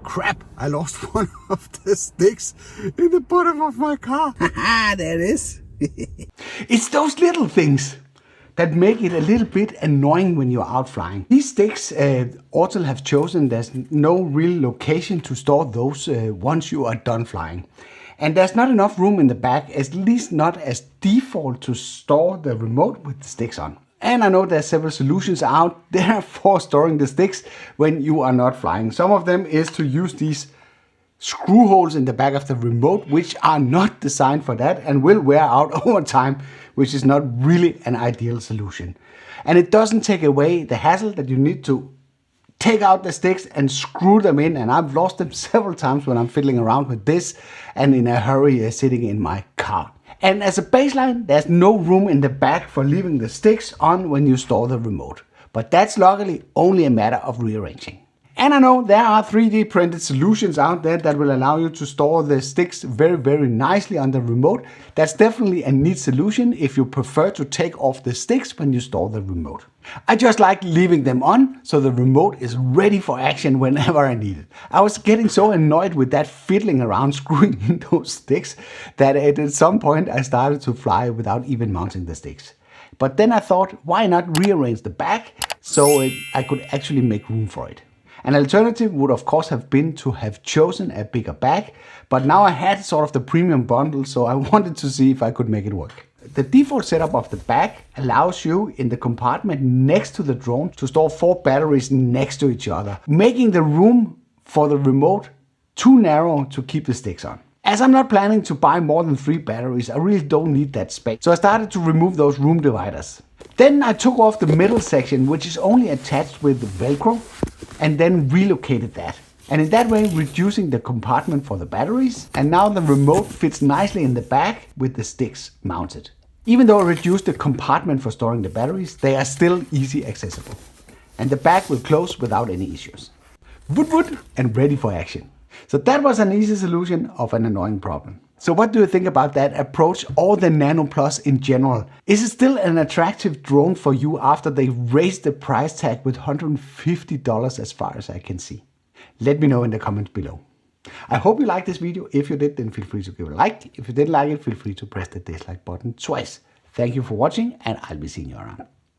Crap, I lost one of the sticks in the bottom of my car. Haha, there it is. It's those little things that make it a little bit annoying when you're out flying. These sticks, Autel have chosen, there's no real location to store those once you are done flying. And there's not enough room in the back, at least not as default, to store the remote with the sticks on. And I know there's several solutions out there for storing the sticks when you are not flying. Some of them is to use these screw holes in the back of the remote, which are not designed for that and will wear out over time, which is not really an ideal solution. And it doesn't take away the hassle that you need to take out the sticks and screw them in, and I've lost them several times when I'm fiddling around with this and in a hurry sitting in my car. And as a baseline, there's no room in the back for leaving the sticks on when you store the remote. But that's luckily only a matter of rearranging. And I know there are 3D printed solutions out there that will allow you to store the sticks very, very nicely on the remote. That's definitely a neat solution if you prefer to take off the sticks when you store the remote. I just like leaving them on so the remote is ready for action whenever I need it. I was getting so annoyed with that fiddling around screwing in those sticks that at some point I started to fly without even mounting the sticks. But then I thought, why not rearrange the back so I could actually make room for it. An alternative would of course have been to have chosen a bigger bag, but now I had sort of the premium bundle, so I wanted to see if I could make it work. The default setup of the bag allows you in the compartment next to the drone to store 4 batteries next to each other, making the room for the remote too narrow to keep the sticks on. As I'm not planning to buy more than 3 batteries, I really don't need that space, so I started to remove those room dividers. Then I took off the middle section, which is only attached with Velcro, and then relocated that. And in that way reducing the compartment for the batteries, and now the remote fits nicely in the back with the sticks mounted. Even though I reduced the compartment for storing the batteries, they are still easy accessible. And the bag will close without any issues. Woot woot, and ready for action. So that was an easy solution of an annoying problem. So what do you think about that approach or the Nano Plus in general? Is it still an attractive drone for you after they raised the price tag with $150 as far as I can see? Let me know in the comments below. I hope you liked this video. If you did, then feel free to give it a like. If you didn't like it, feel free to press the dislike button twice. Thank you for watching, and I'll be seeing you around.